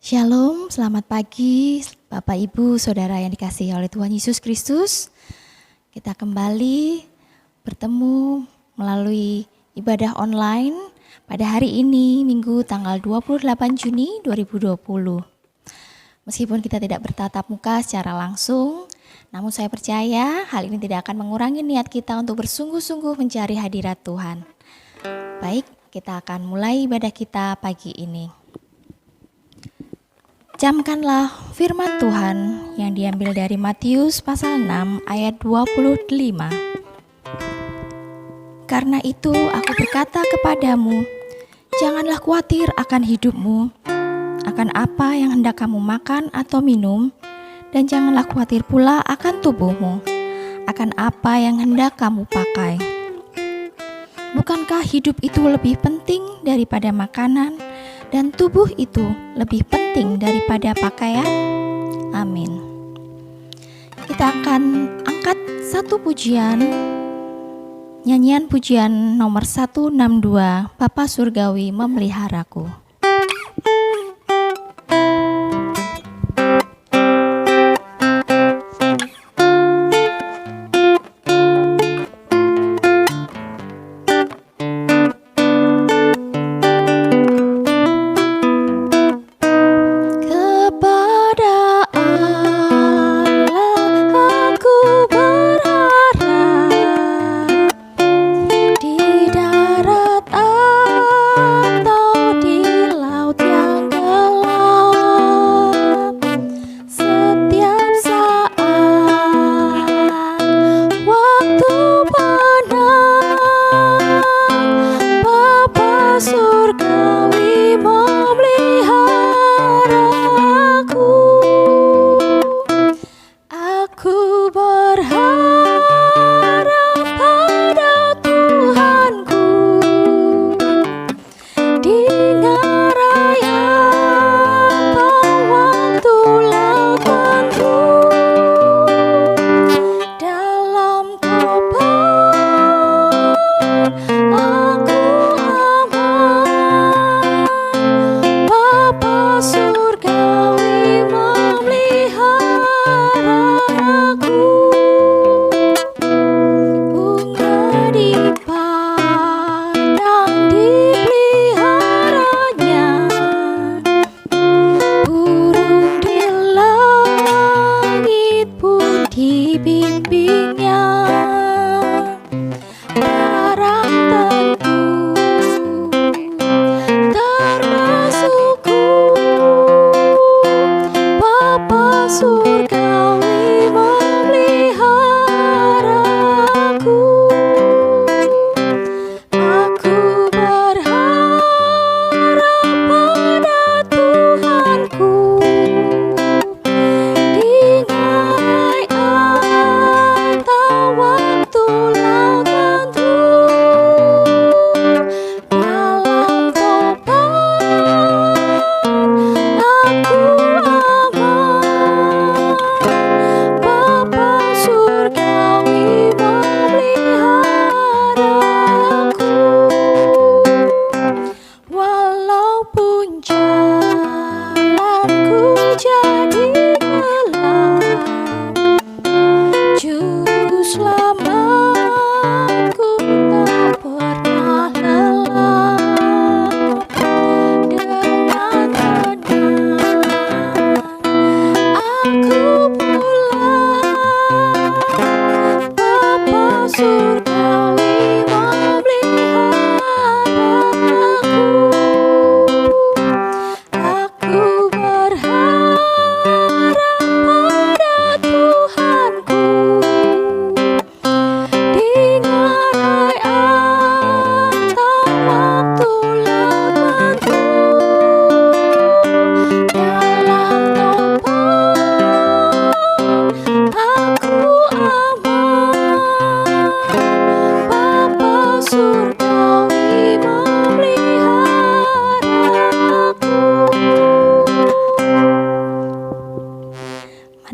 Shalom, selamat pagi Bapak Ibu Saudara yang dikasihi oleh Tuhan Yesus Kristus. Kita kembali bertemu melalui ibadah online pada hari ini Minggu tanggal 28 Juni 2020. Meskipun kita tidak bertatap muka secara langsung, namun saya percaya hal ini tidak akan mengurangi niat kita untuk bersungguh-sungguh mencari hadirat Tuhan. Baik, kita akan mulai ibadah kita pagi ini. Camkanlah firman Tuhan yang diambil dari Matius pasal 6 ayat 25. Karena itu aku berkata kepadamu, janganlah khawatir akan hidupmu, akan apa yang hendak kamu makan atau minum, dan janganlah khawatir pula akan tubuhmu, akan apa yang hendak kamu pakai. Bukankah hidup itu lebih penting daripada makanan, dan tubuh itu lebih penting daripada pakaian? Amin. Kita akan angkat satu pujian, nyanyian pujian nomor 162, Bapa Surgawi Memeliharaku.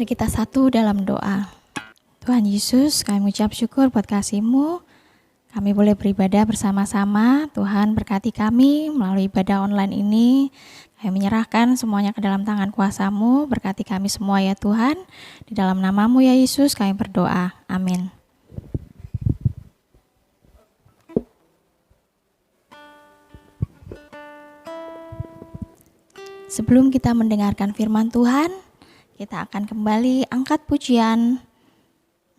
Mari kita satu dalam doa. Tuhan Yesus, kami mengucap syukur buat kasih-Mu. kami boleh beribadah bersama-sama. Tuhan berkati kami melalui ibadah online ini. Kami menyerahkan semuanya ke dalam tangan kuasa-Mu. Berkati kami semua ya Tuhan. Di dalam nama-Mu ya Yesus kami berdoa. Amin. Sebelum kita mendengarkan firman Tuhan, kita akan kembali angkat pujian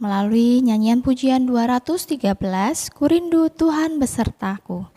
melalui nyanyian pujian 213, Kurindu Tuhan besertaku.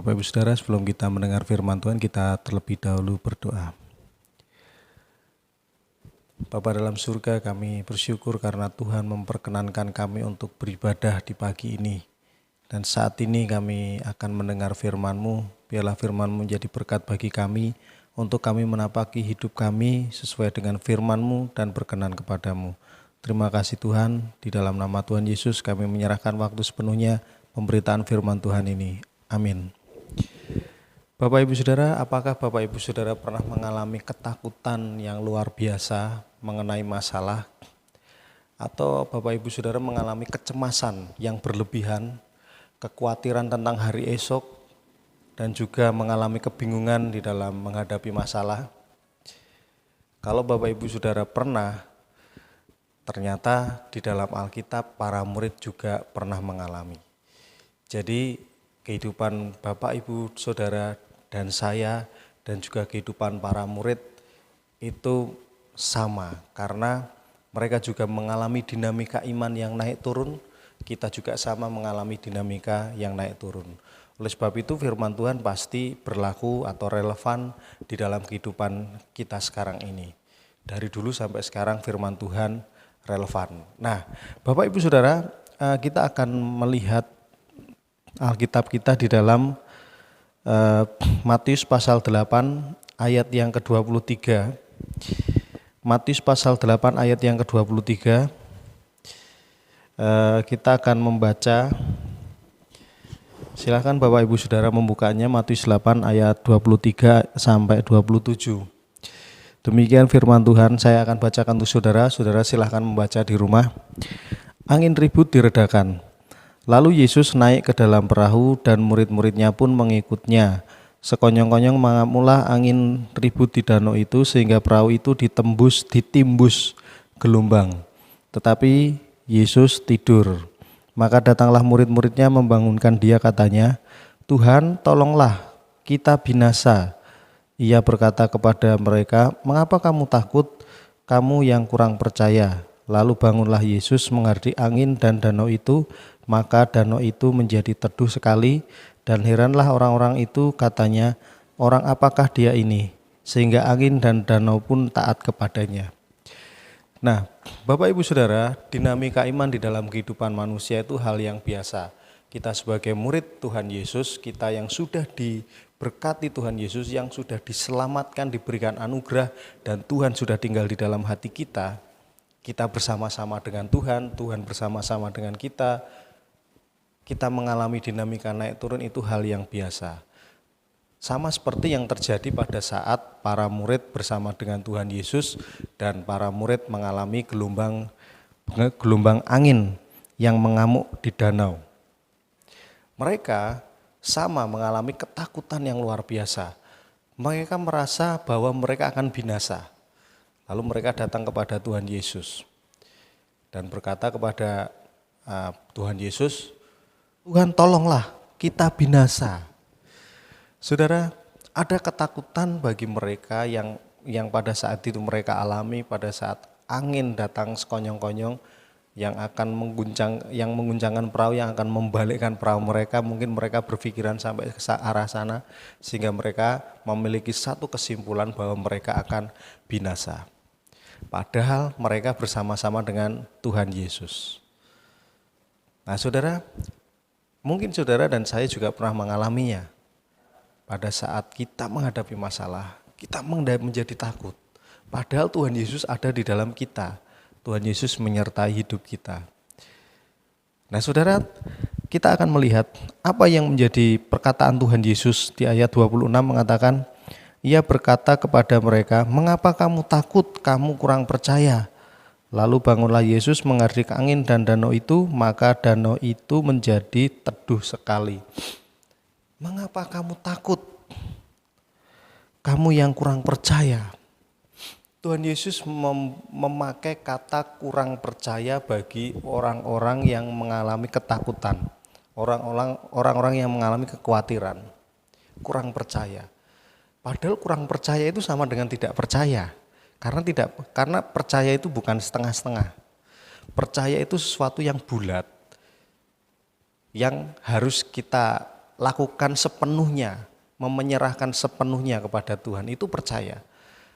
Bapak Ibu Saudara, sebelum kita mendengar firman Tuhan, kita terlebih dahulu berdoa. Bapa dalam surga, kami bersyukur karena Tuhan memperkenankan kami untuk beribadah di pagi ini. Dan saat ini kami akan mendengar firman-Mu. Biarlah firman-Mu menjadi berkat bagi kami, untuk kami menapaki hidup kami sesuai dengan firman-Mu dan berkenan kepadamu. Terima kasih Tuhan, di dalam nama Tuhan Yesus kami menyerahkan waktu sepenuhnya pemberitaan firman Tuhan ini. Amin. Bapak Ibu Saudara, apakah Bapak Ibu Saudara pernah mengalami ketakutan yang luar biasa mengenai masalah? Atau Bapak Ibu Saudara mengalami kecemasan yang berlebihan, kekhawatiran tentang hari esok, dan juga mengalami kebingungan di dalam menghadapi masalah? Kalau Bapak Ibu Saudara pernah, ternyata di dalam Alkitab para murid juga pernah mengalami. Jadi kehidupan Bapak Ibu Saudara dan saya dan juga kehidupan para murid itu sama, karena mereka juga mengalami dinamika iman yang naik turun. Kita juga sama mengalami dinamika yang naik turun. Oleh sebab itu firman Tuhan pasti berlaku atau relevan di dalam kehidupan kita sekarang ini. Dari dulu sampai sekarang firman Tuhan relevan. Nah, Bapak Ibu Saudara, kita akan melihat Alkitab kita di dalam Matius pasal 8 ayat yang ke-23. Matius pasal 8 ayat yang ke-23. Kita akan membaca. Silakan Bapak Ibu Saudara membukanya, Matius 8 ayat 23 sampai 27. Demikian firman Tuhan, saya akan bacakan untuk saudara. Saudara silakan membaca di rumah. Angin ribut diredakan. Lalu Yesus naik ke dalam perahu dan murid-muridnya pun mengikutnya. Sekonyong-konyong mengamulah angin ribut di danau itu sehingga perahu itu ditimbus gelombang. Tetapi Yesus tidur. Maka datanglah murid-muridnya membangunkan dia, katanya, "Tuhan, tolonglah, kita binasa." Ia berkata kepada mereka, "Mengapa kamu takut, kamu yang kurang percaya?" Lalu bangunlah Yesus menghardik angin dan danau itu, maka danau itu menjadi teduh sekali, dan heranlah orang-orang itu, katanya, "Orang apakah dia ini, sehingga angin dan danau pun taat kepadanya?" Nah, Bapak Ibu Saudara, dinamika iman di dalam kehidupan manusia itu hal yang biasa. Kita sebagai murid Tuhan Yesus, kita yang sudah diberkati Tuhan Yesus, yang sudah diselamatkan, diberikan anugerah, dan Tuhan sudah tinggal di dalam hati kita. Kita bersama-sama dengan Tuhan, Tuhan bersama-sama dengan kita mengalami dinamika naik turun, itu hal yang biasa. Sama seperti yang terjadi pada saat para murid bersama dengan Tuhan Yesus dan para murid mengalami gelombang angin yang mengamuk di danau. Mereka sama mengalami ketakutan yang luar biasa. Mereka merasa bahwa mereka akan binasa. Lalu mereka datang kepada Tuhan Yesus dan berkata kepada Tuhan Yesus, "Tuhan, tolonglah, kita binasa." Saudara, ada ketakutan bagi mereka yang pada saat itu mereka alami, pada saat angin datang sekonyong-konyong yang akan mengguncangkan perahu, yang akan membalikkan perahu mereka. Mungkin mereka berpikiran sampai ke arah sana, sehingga mereka memiliki satu kesimpulan bahwa mereka akan binasa. Padahal mereka bersama-sama dengan Tuhan Yesus. Nah saudara, mungkin saudara dan saya juga pernah mengalaminya. Pada saat kita menghadapi masalah, kita menjadi takut. Padahal Tuhan Yesus ada di dalam kita. Tuhan Yesus menyertai hidup kita. Nah saudara, kita akan melihat apa yang menjadi perkataan Tuhan Yesus di ayat 26 mengatakan, ia berkata kepada mereka, "Mengapa kamu takut, kamu kurang percaya?" Lalu bangunlah Yesus menghardik angin dan danau itu, maka danau itu menjadi teduh sekali. Mengapa kamu takut? Kamu yang kurang percaya. Tuhan Yesus memakai kata kurang percaya bagi orang-orang yang mengalami ketakutan. Orang-orang yang mengalami kekhawatiran. Kurang percaya. Padahal kurang percaya itu sama dengan tidak percaya. Karena percaya itu bukan setengah-setengah. Percaya itu sesuatu yang bulat. Yang harus kita lakukan sepenuhnya, menyerahkan sepenuhnya kepada Tuhan, itu percaya.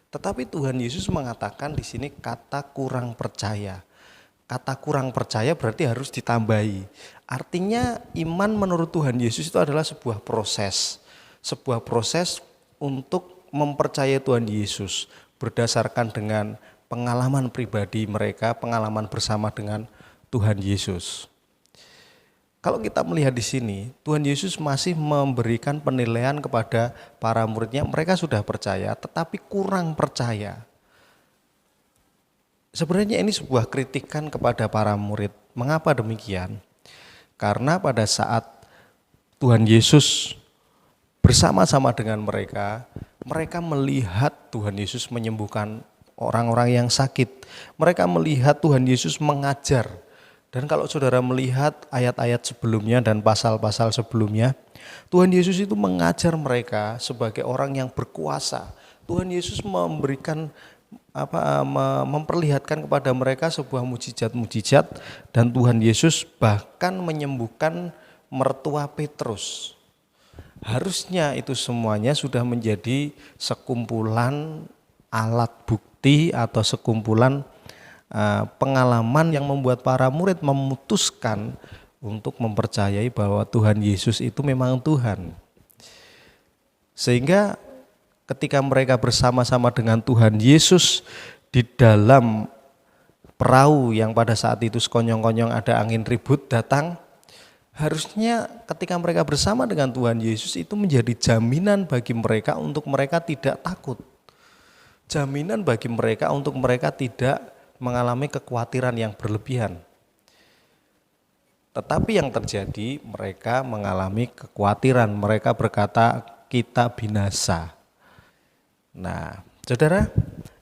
Tetapi Tuhan Yesus mengatakan di sini kata kurang percaya. Kata kurang percaya berarti harus ditambahi. Artinya iman menurut Tuhan Yesus itu adalah sebuah proses. Sebuah proses untuk mempercayai Tuhan Yesus berdasarkan dengan pengalaman pribadi mereka, pengalaman bersama dengan Tuhan Yesus. Kalau kita melihat di sini, Tuhan Yesus masih memberikan penilaian kepada para muridnya. Mereka sudah percaya, tetapi kurang percaya. Sebenarnya ini sebuah kritikan kepada para murid. Mengapa demikian? Karena pada saat Tuhan Yesus bersama-sama dengan mereka melihat Tuhan Yesus menyembuhkan orang-orang yang sakit. Mereka melihat Tuhan Yesus mengajar. Dan kalau saudara melihat ayat-ayat sebelumnya dan pasal-pasal sebelumnya, Tuhan Yesus itu mengajar mereka sebagai orang yang berkuasa. Tuhan Yesus memperlihatkan kepada mereka sebuah mujizat-mujizat, dan Tuhan Yesus bahkan menyembuhkan mertua Petrus. Harusnya itu semuanya sudah menjadi sekumpulan alat bukti atau sekumpulan pengalaman yang membuat para murid memutuskan untuk mempercayai bahwa Tuhan Yesus itu memang Tuhan. Sehingga ketika mereka bersama-sama dengan Tuhan Yesus di dalam perahu yang pada saat itu sekonyong-konyong ada angin ribut datang, harusnya ketika mereka bersama dengan Tuhan Yesus itu menjadi jaminan bagi mereka untuk mereka tidak takut. Jaminan bagi mereka untuk mereka tidak mengalami kekhawatiran yang berlebihan. Tetapi yang terjadi, mereka mengalami kekhawatiran, mereka berkata kita binasa. Nah, saudara,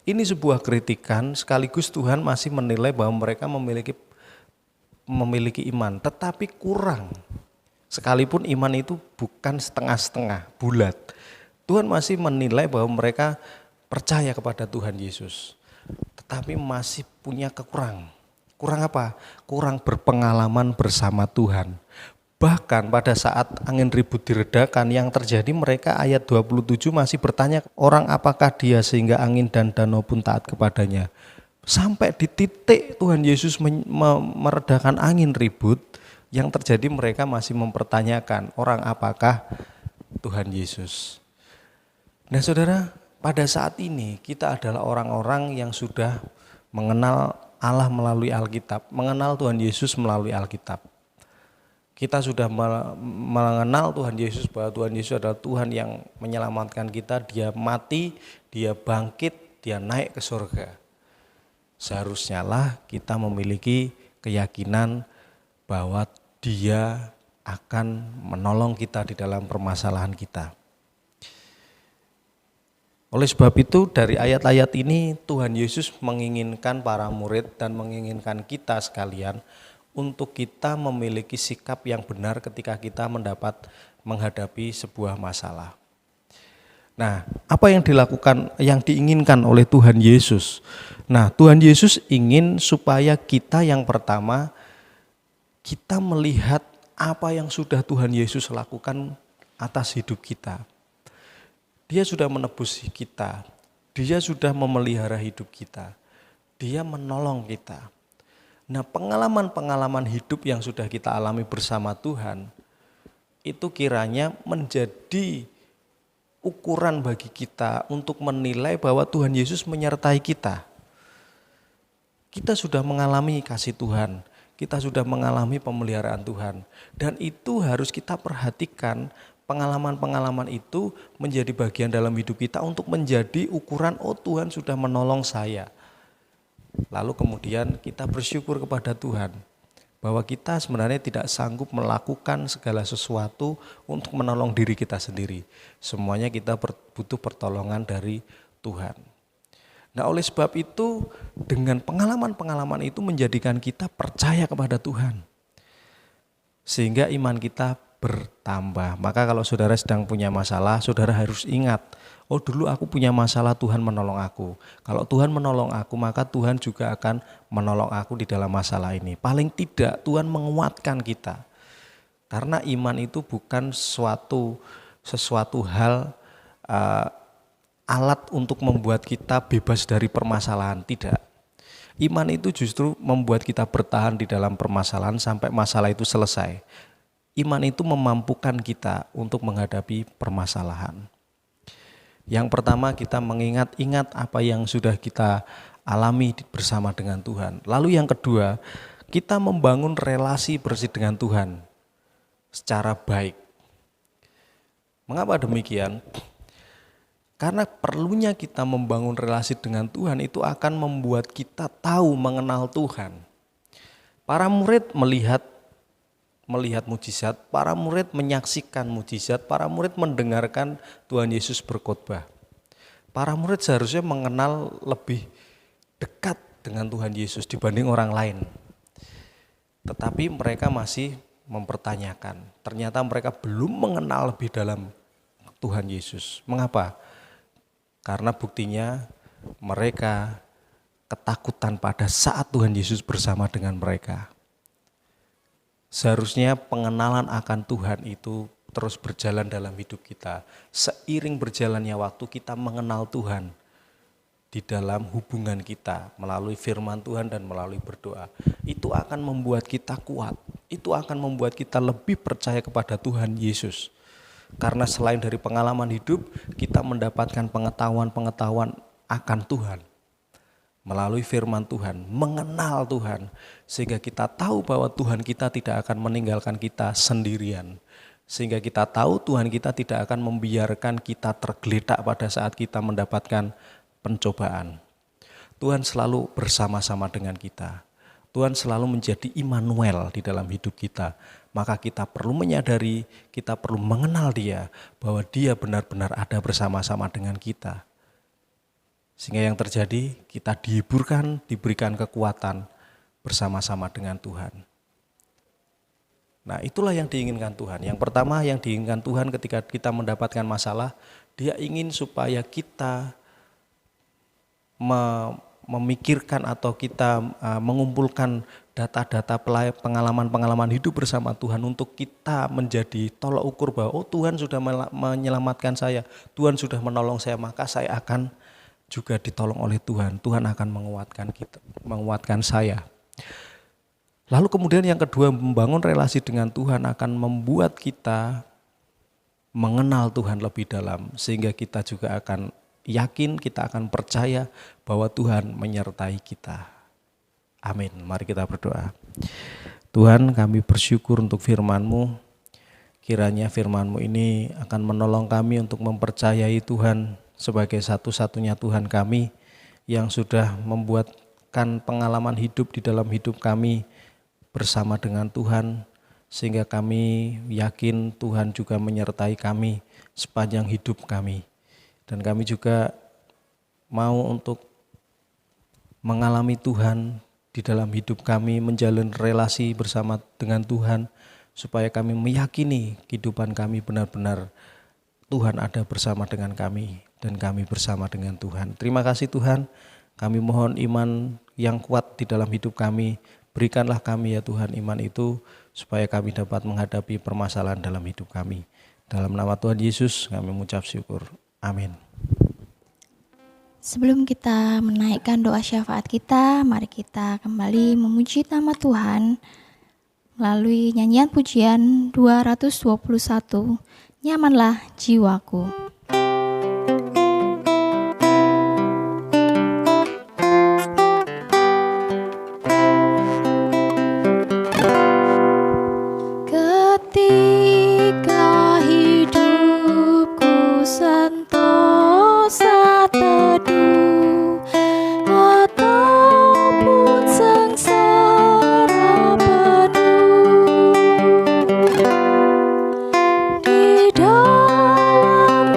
ini sebuah kritikan sekaligus Tuhan masih menilai bahwa mereka memiliki iman, tetapi kurang. Sekalipun iman itu bukan setengah-setengah, bulat. Tuhan masih menilai bahwa mereka percaya kepada Tuhan Yesus, tetapi masih punya kekurangan. Kurang apa? Kurang berpengalaman bersama Tuhan. Bahkan pada saat angin ribut diredakan, yang terjadi mereka ayat 27 masih bertanya, orang apakah dia sehingga angin dan danau pun taat kepadanya. Sampai di titik Tuhan Yesus meredakan angin ribut, yang terjadi mereka masih mempertanyakan, orang apakah Tuhan Yesus. Nah saudara, pada saat ini kita adalah orang-orang yang sudah mengenal Allah melalui Alkitab, mengenal Tuhan Yesus melalui Alkitab. Kita sudah mengenal Tuhan Yesus bahwa Tuhan Yesus adalah Tuhan yang menyelamatkan kita, dia mati, dia bangkit, dia naik ke surga. Seharusnya lah kita memiliki keyakinan bahwa dia akan menolong kita di dalam permasalahan kita. Oleh sebab itu dari ayat-ayat ini Tuhan Yesus menginginkan para murid dan menginginkan kita sekalian untuk kita memiliki sikap yang benar ketika kita menghadapi sebuah masalah. Nah, apa yang diinginkan oleh Tuhan Yesus? Nah, Tuhan Yesus ingin supaya kita yang pertama, kita melihat apa yang sudah Tuhan Yesus lakukan atas hidup kita. Dia sudah menebus kita, dia sudah memelihara hidup kita, dia menolong kita. Nah, pengalaman-pengalaman hidup yang sudah kita alami bersama Tuhan, itu kiranya menjadi ukuran bagi kita untuk menilai bahwa Tuhan Yesus menyertai kita. Kita sudah mengalami kasih Tuhan, kita sudah mengalami pemeliharaan Tuhan, dan itu harus kita perhatikan. Pengalaman-pengalaman itu menjadi bagian dalam hidup kita untuk menjadi ukuran, oh Tuhan sudah menolong saya. Lalu kemudian kita bersyukur kepada Tuhan bahwa kita sebenarnya tidak sanggup melakukan segala sesuatu untuk menolong diri kita sendiri. Semuanya kita butuh pertolongan dari Tuhan. Nah, oleh sebab itu dengan pengalaman-pengalaman itu menjadikan kita percaya kepada Tuhan. Sehingga iman kita bertambah. Maka kalau saudara sedang punya masalah, saudara harus ingat, oh dulu aku punya masalah, Tuhan menolong aku. Kalau Tuhan menolong aku, maka Tuhan juga akan menolong aku di dalam masalah ini. Paling tidak Tuhan menguatkan kita. Karena iman itu bukan sesuatu hal alat untuk membuat kita bebas dari permasalahan, tidak. Iman itu justru membuat kita bertahan di dalam permasalahan sampai masalah itu selesai. Iman itu memampukan kita untuk menghadapi permasalahan. Yang pertama kita mengingat-ingat apa yang sudah kita alami bersama dengan Tuhan. Lalu yang kedua, kita membangun relasi bersih dengan Tuhan secara baik. Mengapa demikian? Karena perlunya kita membangun relasi dengan Tuhan itu akan membuat kita tahu mengenal Tuhan. Para murid melihat mujizat, para murid menyaksikan mujizat, para murid mendengarkan Tuhan Yesus berkhotbah. Para murid seharusnya mengenal lebih dekat dengan Tuhan Yesus dibanding orang lain. Tetapi mereka masih mempertanyakan. Ternyata mereka belum mengenal lebih dalam Tuhan Yesus. Mengapa? Karena buktinya mereka ketakutan pada saat Tuhan Yesus bersama dengan mereka. Seharusnya pengenalan akan Tuhan itu terus berjalan dalam hidup kita. Seiring berjalannya waktu kita mengenal Tuhan di dalam hubungan kita melalui firman Tuhan dan melalui berdoa. Itu akan membuat kita kuat. Itu akan membuat kita lebih percaya kepada Tuhan Yesus. Karena selain dari pengalaman hidup, kita mendapatkan pengetahuan-pengetahuan akan Tuhan. Melalui firman Tuhan, mengenal Tuhan, sehingga kita tahu bahwa Tuhan kita tidak akan meninggalkan kita sendirian. Sehingga kita tahu Tuhan kita tidak akan membiarkan kita tergeletak pada saat kita mendapatkan pencobaan. Tuhan selalu bersama-sama dengan kita. Tuhan selalu menjadi Immanuel di dalam hidup kita. Maka kita perlu menyadari, kita perlu mengenal Dia, bahwa Dia benar-benar ada bersama-sama dengan kita. Sehingga yang terjadi, kita dihiburkan, diberikan kekuatan bersama-sama dengan Tuhan. Nah, itulah yang diinginkan Tuhan. Yang pertama yang diinginkan Tuhan ketika kita mendapatkan masalah, Dia ingin supaya kita memikirkan atau kita mengumpulkan data-data pengalaman-pengalaman hidup bersama Tuhan untuk kita menjadi tolak ukur bahwa Tuhan sudah menyelamatkan saya, Tuhan sudah menolong saya, maka saya akan juga ditolong oleh Tuhan. Tuhan akan menguatkan saya. Lalu kemudian yang kedua, membangun relasi dengan Tuhan akan membuat kita mengenal Tuhan lebih dalam, sehingga kita juga akan yakin, kita akan percaya bahwa Tuhan menyertai kita. Amin. Mari kita berdoa. Tuhan, kami bersyukur untuk firman-Mu. Kiranya firman-Mu ini akan menolong kami untuk mempercayai Tuhan sebagai satu-satunya Tuhan kami yang sudah membuatkan pengalaman hidup di dalam hidup kami bersama dengan Tuhan, sehingga kami yakin Tuhan juga menyertai kami sepanjang hidup kami. Dan kami juga mau untuk mengalami Tuhan di dalam hidup kami, menjalin relasi bersama dengan Tuhan, supaya kami meyakini kehidupan kami benar-benar Tuhan ada bersama dengan kami dan kami bersama dengan Tuhan. Terima kasih Tuhan, kami mohon iman yang kuat di dalam hidup kami. Berikanlah kami ya Tuhan iman itu, supaya kami dapat menghadapi permasalahan dalam hidup kami. Dalam nama Tuhan Yesus kami mengucap syukur. Amin. Sebelum kita menaikkan doa syafaat kita, mari kita kembali memuji nama Tuhan melalui nyanyian pujian 221, Nyamanlah Jiwaku. Ketika hidupku sentosa teduh, ataupun sengsara penuh, di dalam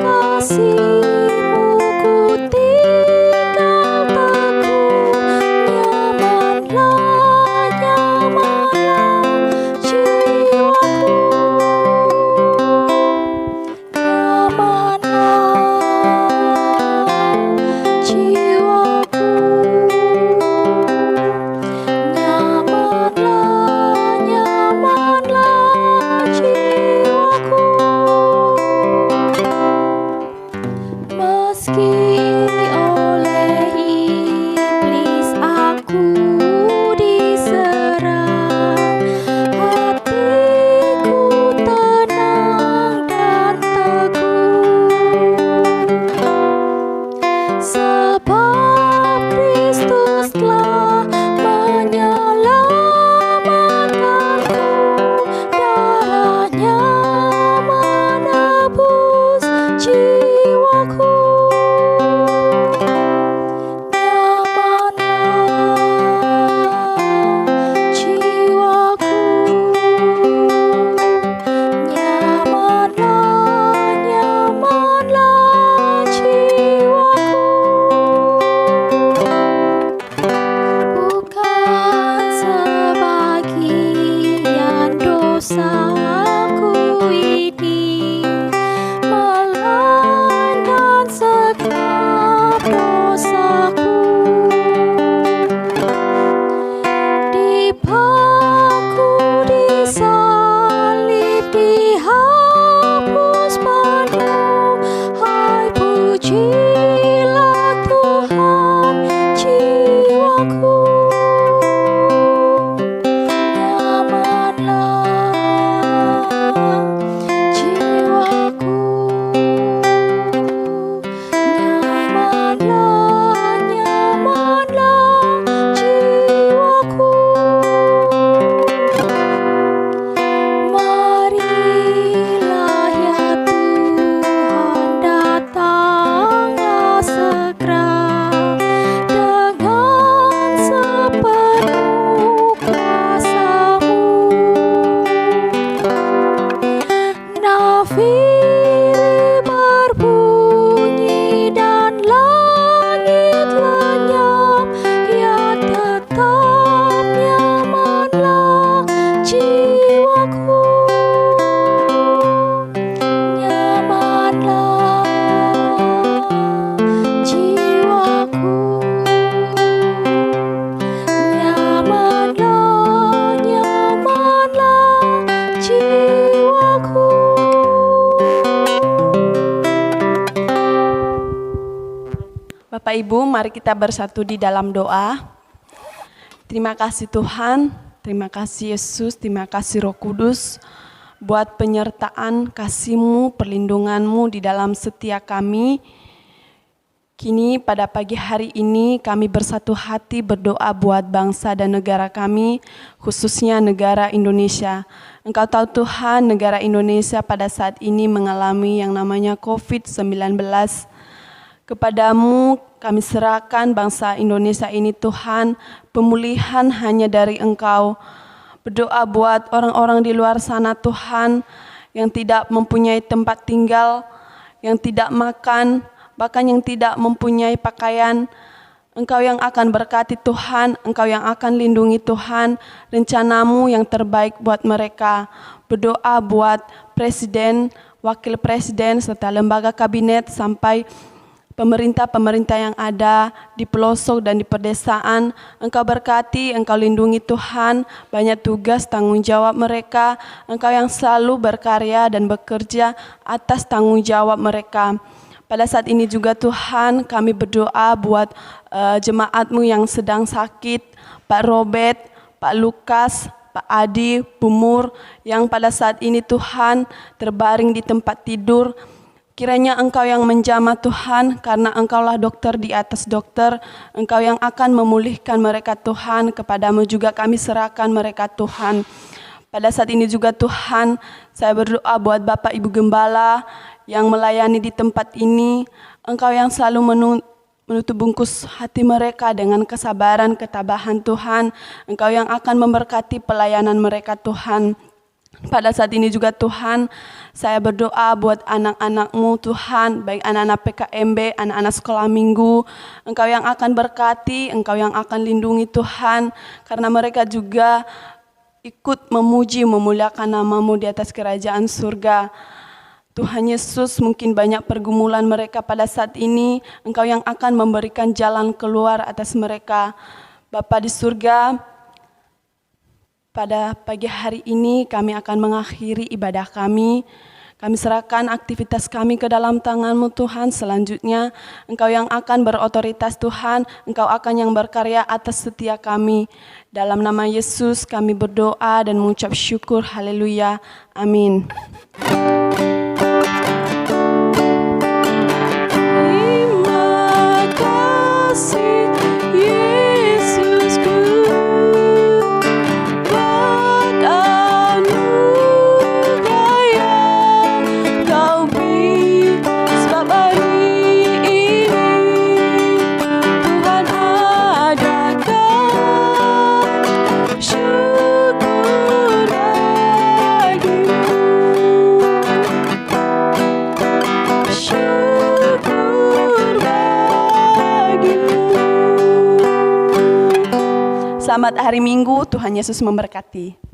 Bapak Ibu, mari kita bersatu di dalam doa. Terima kasih Tuhan, terima kasih Yesus, terima kasih Roh Kudus buat penyertaan kasih-Mu, perlindungan-Mu di dalam setiap kami. Kini pada pagi hari ini kami bersatu hati berdoa buat bangsa dan negara kami, khususnya negara Indonesia. Engkau tahu Tuhan, negara Indonesia pada saat ini mengalami yang namanya COVID-19. Kepadamu kami serahkan bangsa Indonesia ini Tuhan, pemulihan hanya dari Engkau. Berdoa buat orang-orang di luar sana Tuhan, yang tidak mempunyai tempat tinggal, yang tidak makan, bahkan yang tidak mempunyai pakaian. Engkau yang akan berkati Tuhan, Engkau yang akan lindungi Tuhan, rencana-Mu yang terbaik buat mereka. Berdoa buat Presiden, Wakil Presiden, serta lembaga kabinet sampai pemerintah-pemerintah yang ada di pelosok dan di pedesaan. Engkau berkati, Engkau lindungi Tuhan, banyak tugas tanggung jawab mereka. Engkau yang selalu berkarya dan bekerja atas tanggung jawab mereka. Pada saat ini juga Tuhan, kami berdoa buat jemaat-Mu yang sedang sakit, Pak Robert, Pak Lukas, Pak Adi, Bu Mur, yang pada saat ini Tuhan terbaring di tempat tidur. Kiranya Engkau yang menjamah Tuhan, karena Engkaulah dokter di atas dokter. Engkau yang akan memulihkan mereka Tuhan, kepadamu juga kami serahkan mereka Tuhan. Pada saat ini juga Tuhan, saya berdoa buat Bapak Ibu Gembala yang melayani di tempat ini. Engkau yang selalu menutup bungkus hati mereka dengan kesabaran, ketabahan Tuhan. Engkau yang akan memberkati pelayanan mereka Tuhan. Pada saat ini juga Tuhan, saya berdoa buat anak-anak-Mu Tuhan, baik anak-anak PKMB, anak-anak sekolah minggu. Engkau yang akan berkati, Engkau yang akan lindungi Tuhan, karena mereka juga ikut memuji, memuliakan nama-Mu di atas kerajaan surga. Tuhan Yesus, mungkin banyak pergumulan mereka pada saat ini, Engkau yang akan memberikan jalan keluar atas mereka. Bapa di surga, pada pagi hari ini kami akan mengakhiri ibadah kami. Kami serahkan aktivitas kami ke dalam tangan-Mu Tuhan. Selanjutnya Engkau yang akan berotoritas Tuhan, Engkau akan yang berkarya atas setiap kami. Dalam nama Yesus kami berdoa dan mengucap syukur. Haleluya. Amin. Terima kasih Yesusku, buat anugerah yang Kau beri. Sebab hari ini Tuhan adakan syukur bagimu. Syukur bagimu. Selamat hari Minggu, Tuhan Yesus memberkati.